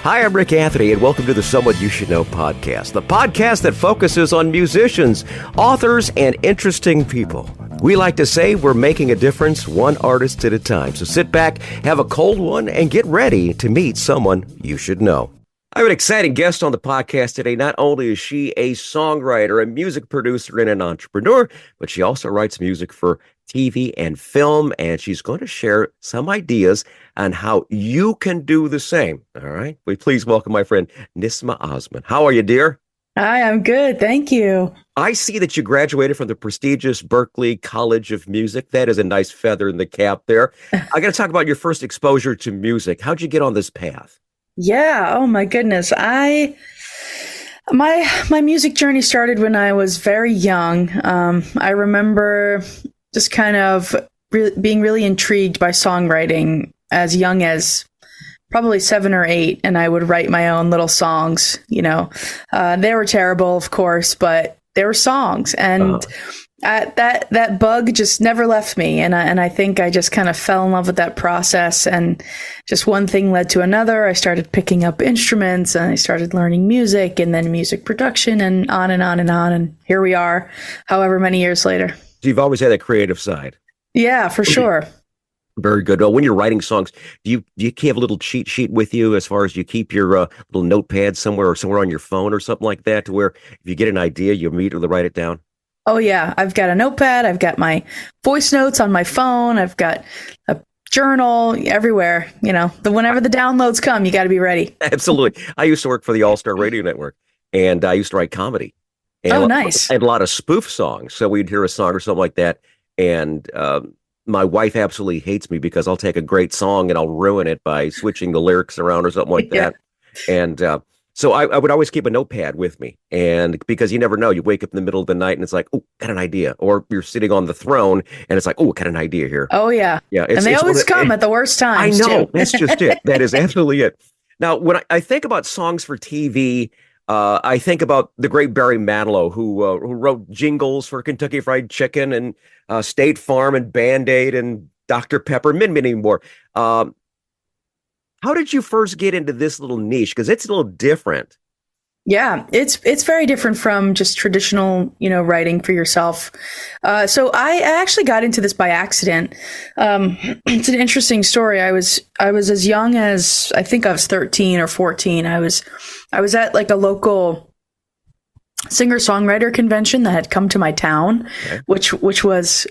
Hi, I'm Rick Anthony, and welcome to the Someone You Should Know podcast, the podcast that focuses on musicians, authors, and interesting people. We like to say we're making a difference one artist at a time. So sit back, have a cold one, and get ready to meet someone you should know. I have an exciting guest on the podcast today. Not only is she a songwriter, a music producer, and an entrepreneur, but she also writes music for TV and film, and she's going to share some ideas on how you can do the same. All right. We please welcome my friend Nismah Osma. How are you, dear? Hi, I'm good. Thank you. I see that you graduated from the prestigious Berklee College of Music. That is a nice feather in the cap there. I got to talk about your first exposure to music. How'd you get on this path? Yeah. Oh my goodness. My music journey started when I was very young. I remember just kind of being really intrigued by songwriting as young as probably 7 or 8, and I would write my own little songs. You know, they were terrible, of course, but they were songs, and that bug just never left me. And I think I just kind of fell in love with that process, and just one thing led to another. I started picking up instruments, and I started learning music, and then music production, and on and on and on. And here we are, however many years later. So you've always had a creative side. Yeah, for sure. Very good. Well, when you're writing songs, do you have a little cheat sheet with you as far as you keep your little notepad somewhere or somewhere on your phone or something like that, to where if you get an idea, you immediately write it down? Oh, yeah. I've got a notepad. I've got my voice notes on my phone. I've got a journal everywhere. You know, whenever the downloads come, you got to be ready. Absolutely. I used to work for the All-Star Radio Network, and I used to write comedy. And nice. And a lot of spoof songs. So we'd hear a song or something like that, and my wife absolutely hates me because I'll take a great song and I'll ruin it by switching the lyrics around or something like that. And so I would always keep a notepad with me, and because you never know, you wake up in the middle of the night and it's like, oh, got an idea, or you're sitting on the throne and it's like, oh, got an idea here. Oh yeah, yeah, and they always come at the worst times. I know, too. That's just it. That is absolutely it. Now, when I think about songs for TV, I think about the great Barry Manilow, who wrote jingles for Kentucky Fried Chicken and State Farm and Band-Aid and Dr. Pepper, many more. How did you first get into this little niche? Because it's a little different. Yeah, it's very different from just traditional, writing for yourself. So I actually got into this by accident. It's an interesting story. I was as young as, I think I was 13 or 14. I was at like a local singer-songwriter convention that had come to my town, okay, which was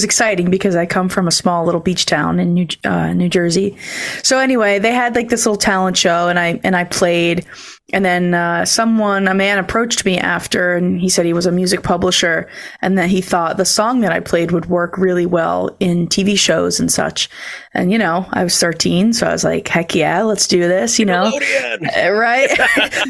exciting because I come from a small little beach town in New Jersey. So anyway, they had like this little talent show, and I played. And then a man approached me after, and he said he was a music publisher, and that he thought the song that I played would work really well in TV shows and such. And, I was 13, so I was like, heck yeah, let's do this, Nickelodeon. Right?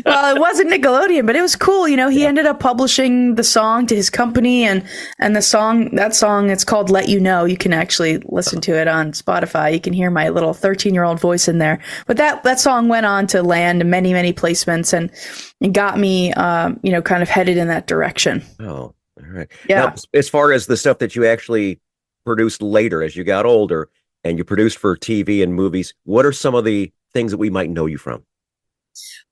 Well, it wasn't Nickelodeon, but it was cool. He ended up publishing the song to his company, and that song, it's called Let You Know. You can actually listen to it on Spotify. You can hear my little 13-year-old voice in there. But that song went on to land many, many placements, and it got me, kind of headed in that direction. Oh, all right. Yeah. Now, as far as the stuff that you actually produced later as you got older and you produced for TV and movies, what are some of the things that we might know you from?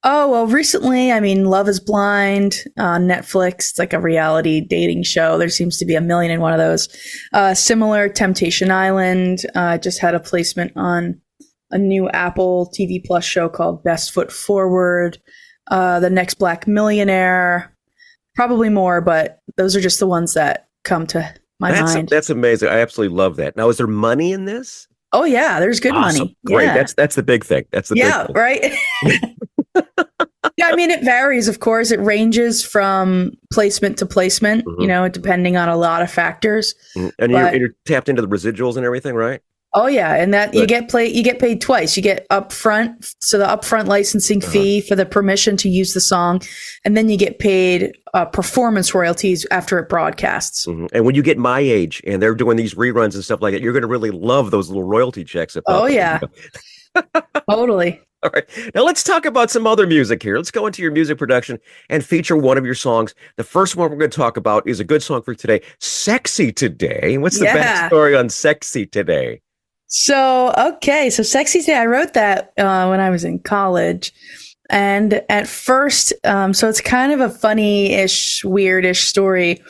Oh, well, recently, Love is Blind on Netflix. It's like a reality dating show. There seems to be a million and one of those. Similar, Temptation Island. Just had a placement on a new Apple TV Plus show called Best Foot Forward. The Next Black Millionaire. Probably more, but those are just the ones that come to my mind. That's amazing. I absolutely love that. Now, is there money in this? Oh yeah, there's good money. Great. Yeah. That's the big thing. That's the big thing. Right. Yeah, it varies, of course. It ranges from placement to placement, depending on a lot of factors. And you're tapped into the residuals and everything, right? Oh yeah, and that you get paid twice. You get upfront, so the upfront licensing fee for the permission to use the song, and then you get paid performance royalties after it broadcasts. Mm-hmm. And when you get my age and they're doing these reruns and stuff like that, you're going to really love those little royalty checks. Oh yeah, totally. All right, now let's talk about some other music here. Let's go into your music production and feature one of your songs. The first one we're going to talk about is a good song for today, "Sexy Today." What's the backstory on "Sexy Today"? So Sexy Today, I wrote that when I was in college. And at first, so it's kind of a funny-ish, weird-ish story.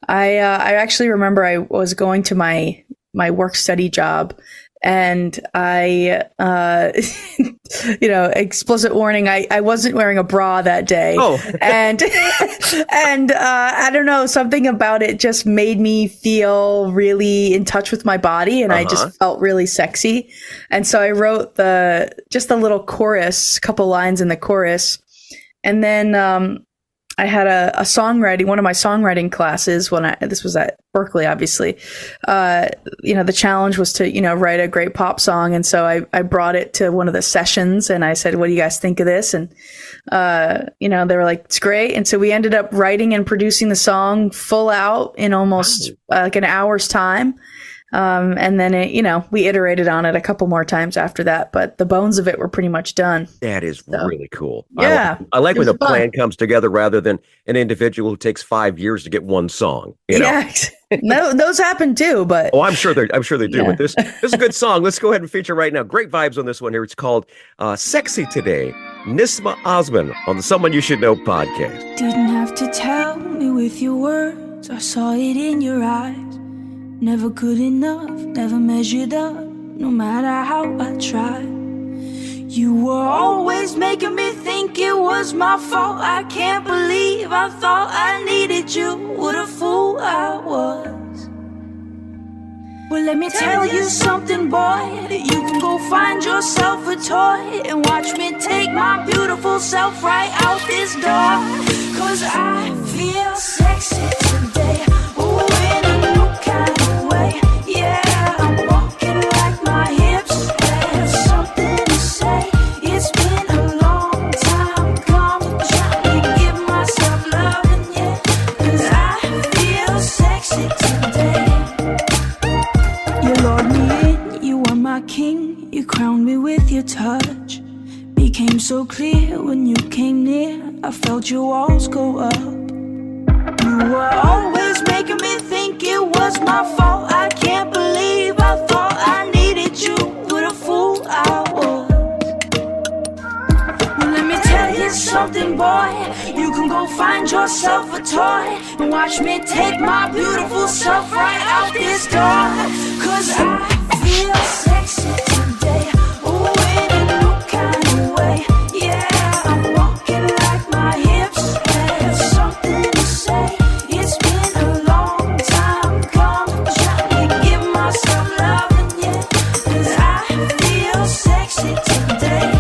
I actually remember I was going to my work study job, and I, explicit warning, I wasn't wearing a bra that day. Oh. and I don't know, something about it just made me feel really in touch with my body, and I just felt really sexy. And so I wrote just a little chorus, couple lines in the chorus. And then, I had one of my songwriting classes this was at Berkeley, obviously. The challenge was to, write a great pop song. And so I brought it to one of the sessions and I said, what do you guys think of this? And, they were like, it's great. And so we ended up writing and producing the song full out in almost like an hour's time. And then we iterated on it a couple more times after that, but the bones of it were pretty much done. That is really cool. Yeah. I like when the plan comes together rather than an individual who takes 5 years to get one song. Yeah. No, those happen too, but I'm sure they do. Yeah. But this is a good song. Let's go ahead and feature right now. Great vibes on this one here. It's called Sexy Today. Nismah Osman on the Someone You Should Know podcast. Didn't have to tell me with your words. I saw it in your eyes. Never good enough, never measured up, no matter how I tried. You were always making me think it was my fault. I can't believe I thought I needed you. What a fool I was. Well, let me tell you something, boy. You can go find yourself a toy and watch me take my beautiful self right out this door. 'Cause I feel sexy today. Ooh, in a new kind of way. Yeah, I'm walking like my hips have something to say. It's been a long time coming, trying to give myself loving, yeah. 'Cause I feel sexy today. You lured me in, you were my king. You crowned me with your touch. Became so clear when you came near. I felt your walls go up. You were always making me think it was my fault. I can't believe I thought I needed you. What a fool I was. Well, let me tell you something, boy. You can go find yourself a toy and watch me take my beautiful self right out this door. 'Cause I feel sexy today. Ooh, in a new kind of way. Yeah, I'm walking like my hips have something to say. It's been a long time coming, trying to give myself loving, yeah. 'Cause I feel sexy today.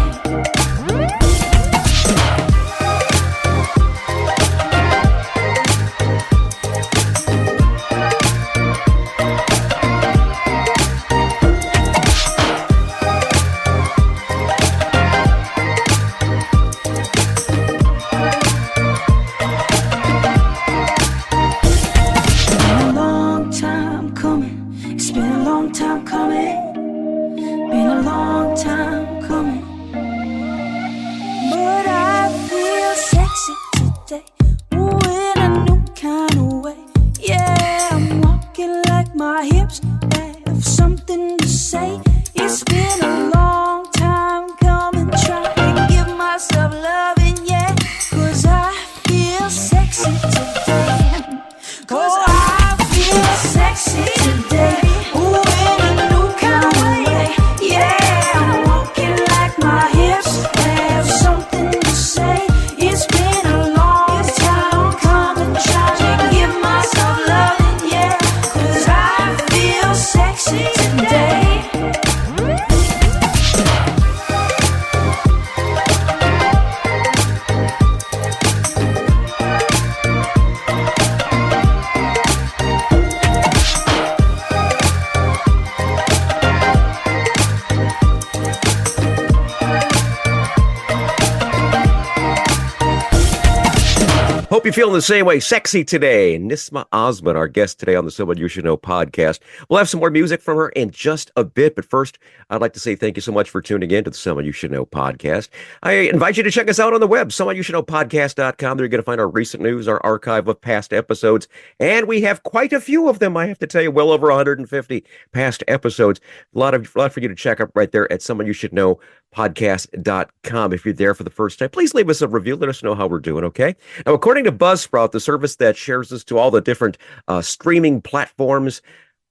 Hope you're feeling the same way. Sexy today. Nismah Osma, our guest today on the Someone You Should Know podcast. We'll have some more music from her in just a bit. But first, I'd like to say thank you so much for tuning in to the Someone You Should Know podcast. I invite you to check us out on the web, Someoneyoushouldknowpodcast.com. There you're going to find our recent news, our archive of past episodes. And we have quite a few of them, I have to tell you, well over 150 past episodes. A lot for you to check out right there at Someoneyoushouldknowpodcast.com. If you're there for the first time, please leave us a review. Let us know how we're doing, okay? Now, according to Buzzsprout, the service that shares us to all the different streaming platforms,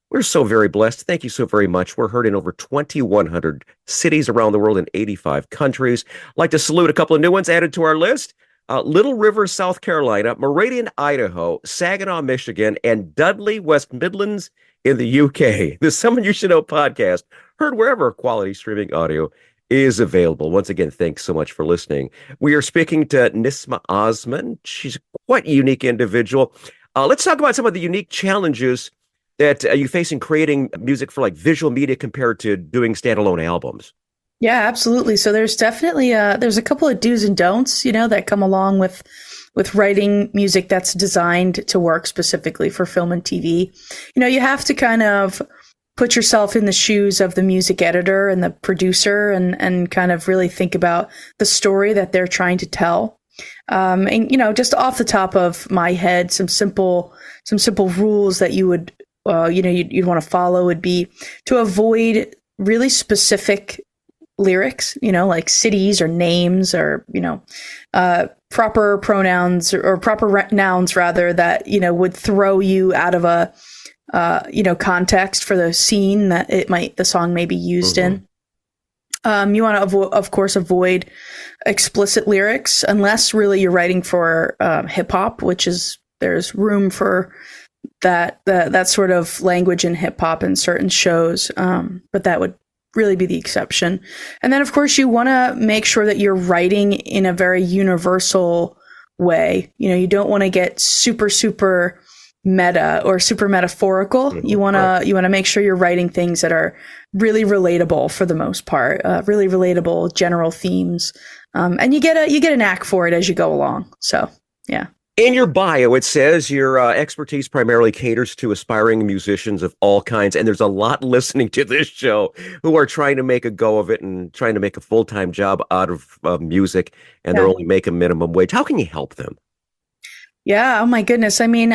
we're so very blessed. Thank you so very much. We're heard in over 2,100 cities around the world in 85 countries. I'd like to salute a couple of new ones added to our list. Little River, South Carolina, Meridian, Idaho, Saginaw, Michigan, and Dudley, West Midlands in the UK. The Someone You Should Know podcast, heard wherever quality streaming audio is available. Once again, thanks so much for listening. We are speaking to Nismah Osma. She's a quite unique individual. Let's talk about some of the unique challenges that you face in creating music for like visual media compared to doing standalone albums. Yeah, absolutely. So there's definitely there's a couple of do's and don'ts, that come along with writing music that's designed to work specifically for film and TV. You have to kind of put yourself in the shoes of the music editor and the producer and kind of really think about the story that they're trying to tell. And just off the top of my head, some simple rules that you would you'd want to follow would be to avoid really specific lyrics, like cities or names or proper pronouns or proper nouns rather that would throw you out of a context for the scene that the song may be used in. You want to of course avoid explicit lyrics unless really you're writing for hip hop, which is there's room for that sort of language in hip hop in certain shows, but that would really be the exception. And then of course you want to make sure that you're writing in a very universal way. You don't want to get super meta or super metaphorical. You want to make sure you're writing things that are really relatable for the most part, really relatable general themes. And you get a knack for it as you go along. So, yeah. In your bio, it says your expertise primarily caters to aspiring musicians of all kinds, and there's a lot listening to this show who are trying to make a go of it and trying to make a full-time job out of music, and they're only making minimum wage. How can you help them? Yeah, oh my goodness. I mean,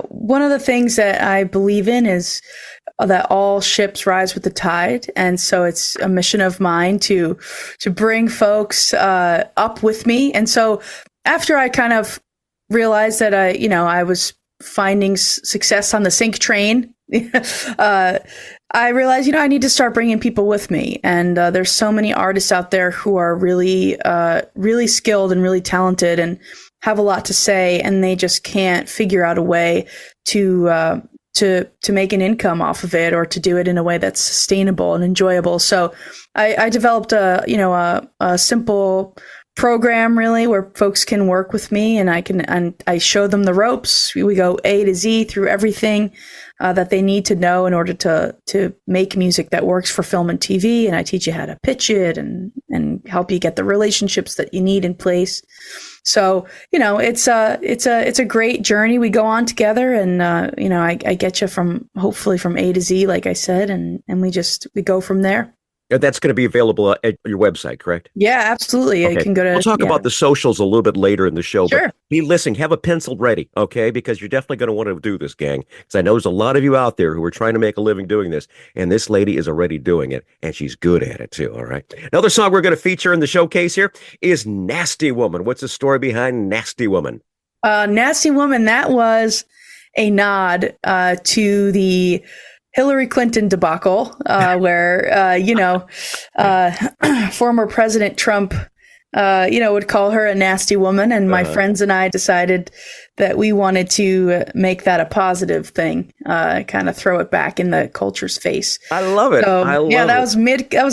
one of the things that I believe in is that all ships rise with the tide, and so it's a mission of mine to bring folks up with me. And so after I kind of realized that I was finding success on the sync train, I realized, I need to start bringing people with me. And there's so many artists out there who are really, really skilled and really talented and have a lot to say, and they just can't figure out a way to make an income off of it or to do it in a way that's sustainable and enjoyable. So I developed a simple program really where folks can work with me and I show them the ropes. We go A to Z through everything that they need to know in order to make music that works for film and TV. And I teach you how to pitch it and help you get the relationships that you need in place. So, it's a great journey we go on together, and I get you hopefully from A to Z, like I said, and we go from there. That's going to be available at your website, correct? Yeah, absolutely. Okay. You can go to. We'll talk about the socials a little bit later in the show. Sure. But be listening. Have a pencil ready, okay? Because you're definitely going to want to do this, gang. Because I know there's a lot of you out there who are trying to make a living doing this, and this lady is already doing it, and she's good at it too. All right. Another song we're going to feature in the showcase here is "Nasty Woman." What's the story behind "Nasty Woman"? "Nasty Woman." That was a nod to the Hillary Clinton debacle, where, former President Trump, would call her a nasty woman. And my friends and I decided that we wanted to make that a positive thing, kind of throw it back in the culture's face. I love it. So, that was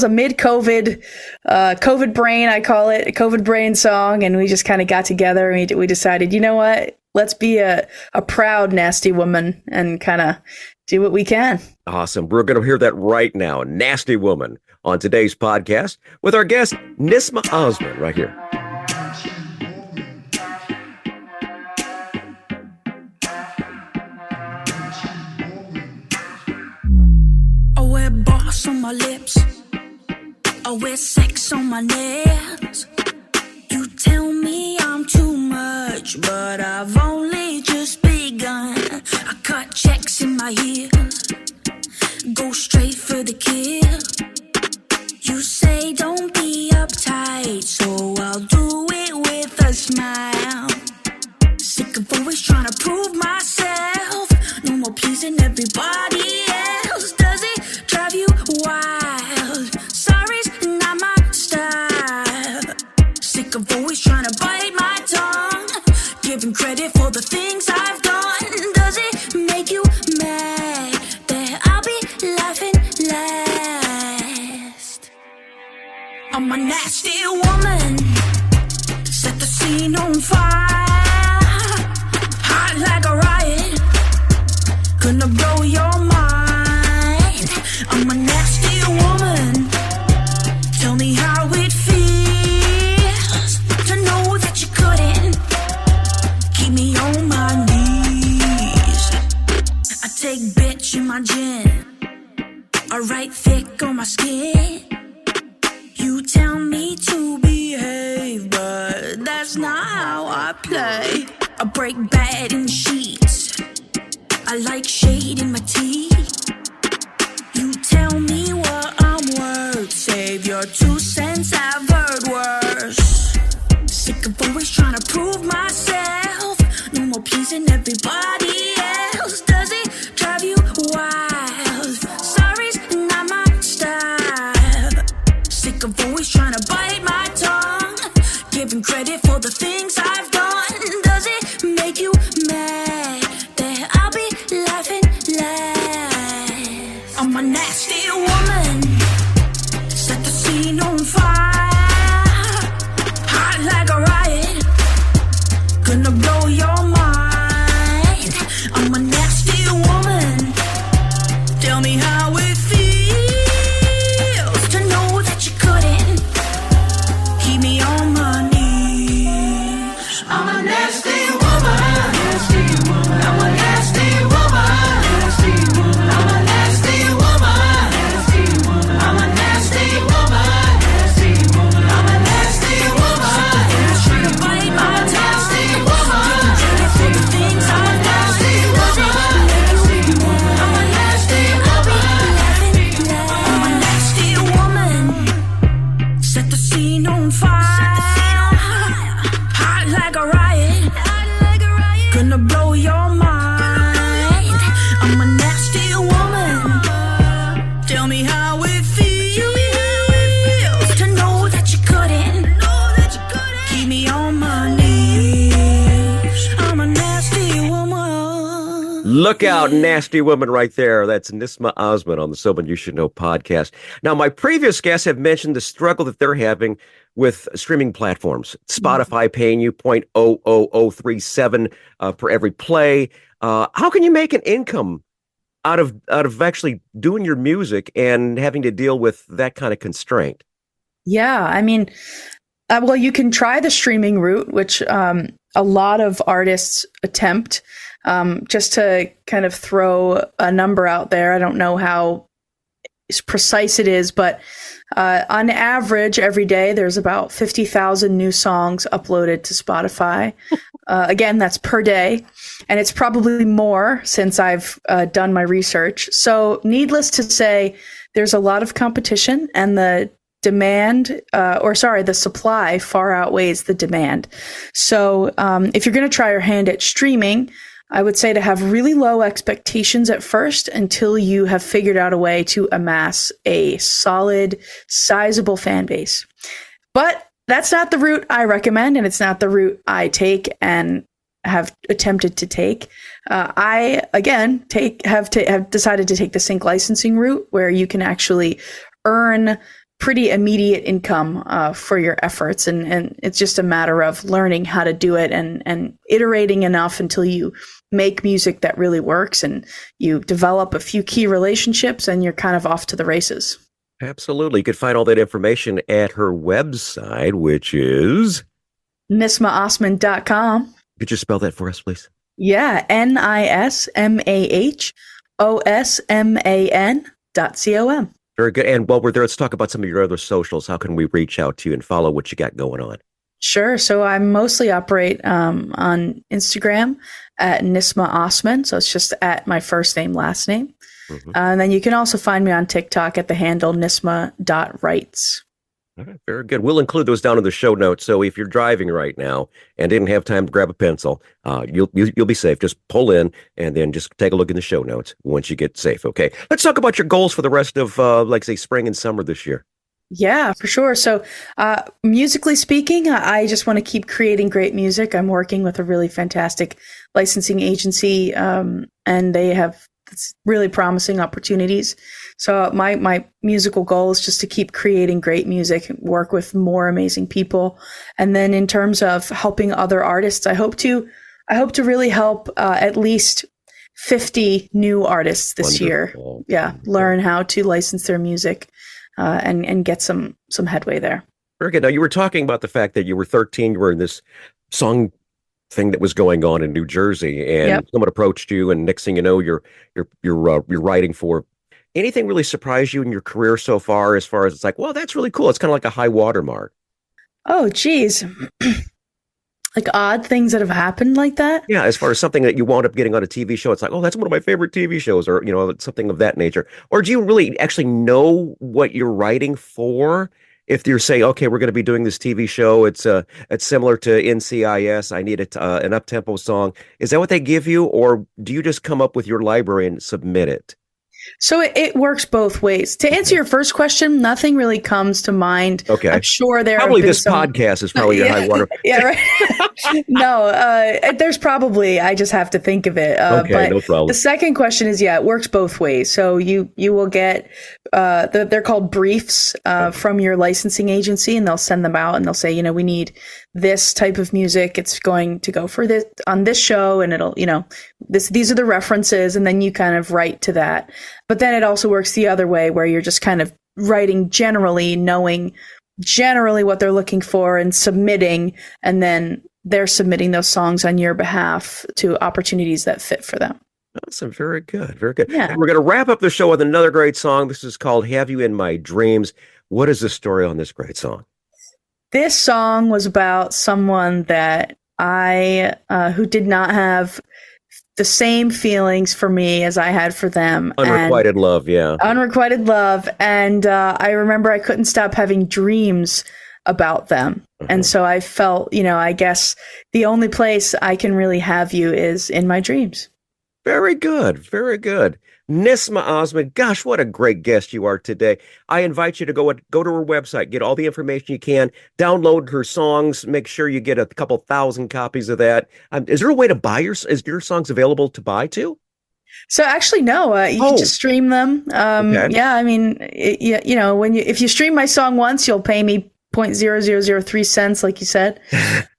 a mid-COVID, COVID brain, I call it, a COVID brain song. And we just kind of got together and we decided, you know what, let's be a proud nasty woman and kind of do what we can. Awesome. We're going to hear that right now. "Nasty Woman" on today's podcast with our guest, Nismah Osma, right here. sex on my lips. I wear sex on my nails. You tell me I'm too much, but I've only just begun. I cut checks in my heels, go straight for the kill. You say don't be uptight, so I'll do it with a smile. Sick of always trying to prove myself. No more pleasing everybody else. Does it drive you wild? Sorry's not my style. Sick of always trying to bite my tongue, giving credit for the things I've done. Does it make you mad that I'll be laughing last? I'm a nasty woman, set the scene on fire, hot like a riot, gonna blow your mind. I'm a nasty woman, tell me how it feels to know that you couldn't keep me on my knees. I take bitch in my gin, I write thick on my skin. You tell me to behave, but that's not how I play. I break bad in sheets, I like shade in my tea. You tell me what I'm worth, save your 2 cents, I've heard worse. Sick of always trying to prove myself, no more pleasing everybody else. Does it drive you wild? Sorry's not my style. Sick of always trying to bite my tongue, giving credit for the things I've done. Does it make you mad that I'll be laughing last? I'm a nasty woman, set the scene on fire, hot like a riot, gonna blow your mind. I'm a nasty woman, tell me how it feels to know that you couldn't keep me on my knees. I'm a nasty woman, nasty woman. I'm a nasty woman, nasty woman. I'm a nasty woman, nasty woman. I'm a nasty woman, nasty woman. I'm a nasty woman. Trying to bite my nasty woman. Credit for the things I've done. Nasty woman. I'm a nasty woman. I'm a nasty woman. Set the scene on fire, hot like a riot, gonna blow your mind. I'm a nasty woman, tell me how it feels to know that you couldn't keep me on my knees. I'm a nasty woman. Look out, nasty woman right there. That's Nismah Osman on the Someone You Should Know podcast. Now, my previous guests have mentioned the struggle that they're having with streaming platforms. Spotify paying you 0.00037 per every play. How can you make an income out of actually doing your music and having to deal with that kind of constraint? Yeah, I mean, well, you can try the streaming route, which a lot of artists attempt. Just to kind of throw a number out there, I don't know how precise it is, but on average, every day there's about 50,000 new songs uploaded to Spotify. Again, that's per day, and it's probably more since I've done my research. So needless to say, there's a lot of competition, and the supply far outweighs the demand. So if you're going to try your hand at streaming, I would say to have really low expectations at first until you have figured out a way to amass a solid, sizable fan base. But that's not the route I recommend, and it's not the route I take and have attempted to take. I, again, have decided to take the sync licensing route, where you can actually earn pretty immediate income for your efforts. And it's just a matter of learning how to do it and iterating enough until you make music that really works and you develop a few key relationships and you're kind of off to the races. Absolutely. You can find all that information at her website, which is NismahOsman.com. Could you spell that for us, please? Yeah, NISMAHOSMAN.com. Very good. And while we're there, let's talk about some of your other socials. How can we reach out to you and follow what you got going on? Sure. So I mostly operate on Instagram at Nismah Osman. So it's just at my first name, last name. And then you can also find me on TikTok at the handle nismah.writes. All right, very good. We'll include those down in the show notes. So if you're driving right now and didn't have time to grab a pencil, you'll be safe. Just pull in and then just take a look in the show notes once you get safe. Okay. Let's talk about your goals for the rest of, say, spring and summer this year. Yeah, for sure. So musically speaking, I just want to keep creating great music. I'm working with a really fantastic licensing agency, and they have really promising opportunities. So my musical goal is just to keep creating great music, work with more amazing people. And then in terms of helping other artists, I hope to really help at least 50 new artists this year. Yeah, learn how to license their music and get some headway there. Very good. Now, you were talking about the fact that you were 13, you were in this song thing that was going on in New Jersey, and someone approached you, and next thing you know, you're writing for. Anything really surprised you in your career so far? As far as it's like, well, that's really cool. It's kind of like a high watermark. Oh, geez. Like odd things that have happened like that? Yeah, as far as something that you wound up getting on a TV show, it's like, oh, that's one of my favorite TV shows, or something of that nature. Or do you really actually know what you're writing for? If you're saying, okay, we're going to be doing this TV show, it's similar to NCIS, I need an up-tempo song. Is that what they give you, or do you just come up with your library and submit it? So it works both ways. To answer your first question, nothing really comes to mind. Okay. I'm sure there probably have been this podcast is probably your high water. Yeah, right. No, there's probably, I just have to think of it. Okay, but no problem. The second question is, it works both ways. So you will get, they're called briefs from your licensing agency, and they'll send them out and they'll say, we need this type of music. It's going to go for this on this show, and it'll, these are the references, and then you kind of write to that. But then it also works the other way, where you're just kind of writing generally, knowing generally what they're looking for and submitting, and then they're submitting those songs on your behalf to opportunities that fit for them. Awesome. Very good. Very good. Yeah. And we're going to wrap up the show with another great song. This is called Have You in My Dreams. What is the story on this great song? This song was about someone that who did not have the same feelings for me as I had for them. Unrequited love, yeah. Unrequited love. And I remember I couldn't stop having dreams about them. And so I felt, I guess the only place I can really have you is in my dreams. Very good. Very good. Nismah Osma, gosh, what a great guest you are today. I invite you to go to her website, get all the information you can, download her songs, make sure you get a couple thousand copies of that. Is there a way to buy is your songs available to buy too? So actually, no, you can just stream them. Okay. Yeah, I mean, if you stream my song once, you'll pay me 0.0003 cents, like you said.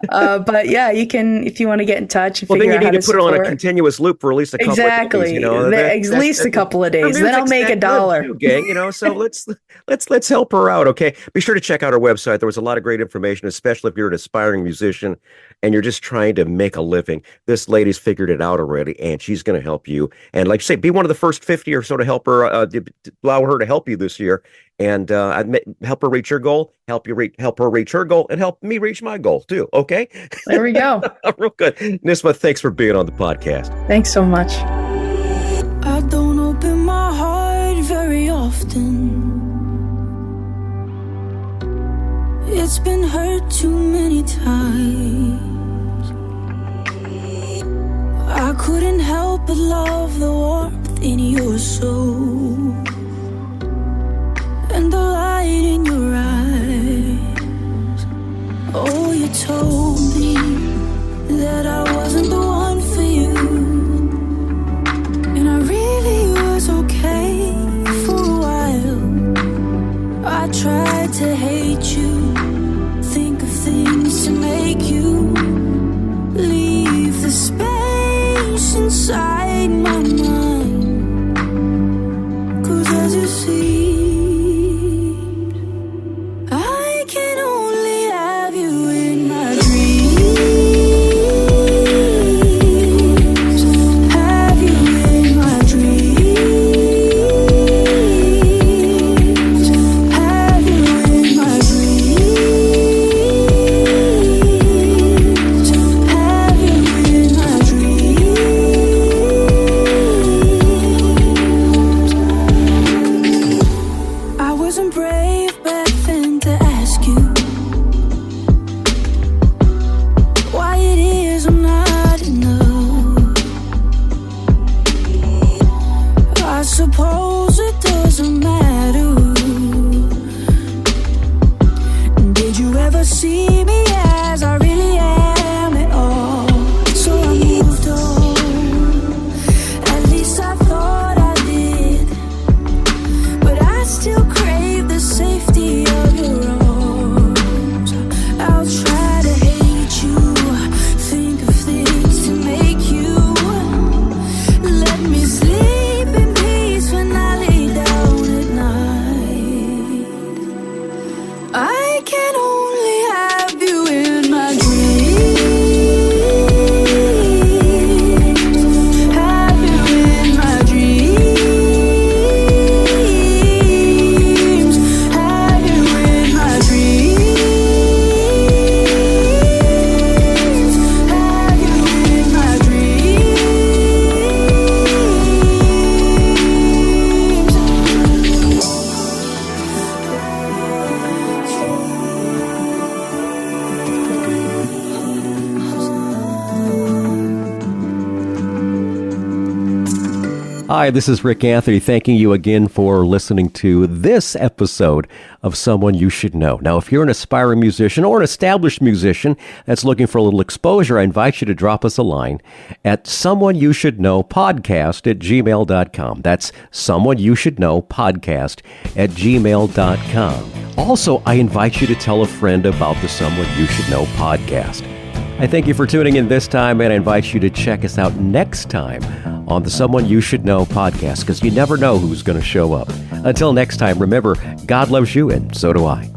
But yeah, you can, if you want to get in touch and figure out how to then you need to put it on a support. continuous loop for at least a couple of days. Exactly. At least a couple of days. Then I'll make $1. Too, gang, so let's help her out, okay? Be sure to check out our website. There was a lot of great information, especially if you're an aspiring musician and you're just trying to make a living. This lady's figured it out already, and she's going to help you. And like you say, be one of the first 50 or so to help her, allow her to help you this year. And help her reach your goal, help her reach her goal, and help me reach my goal too. Okay, there we go. Real good. Nismah, thanks for being on the podcast. Thanks so much. I don't open my heart very often. It's been hurt too many times. I couldn't help but love the warmth in your soul and the light in your eyes. Oh, you told me that I wasn't the one for you, and I really was okay for a while. I tried to hate you, think of things to make you leave the space inside my mind. 'Cause as you see, I can only have you in my dreams. Have you in my dreams. Have you in my dreams. Have you in my Hi, this is Rick Anthony, thanking you again for listening to this episode of Someone You Should Know. Now, if you're an aspiring musician or an established musician that's looking for a little exposure, I invite you to drop us a line at someoneyoushouldknowpodcast@gmail.com. That's someoneyoushouldknowpodcast@gmail.com. Also, I invite you to tell a friend about the Someone You Should Know podcast. I thank you for tuning in this time, and I invite you to check us out next time on the Someone You Should Know podcast, because you never know who's going to show up. Until next time, remember, God loves you, and so do I.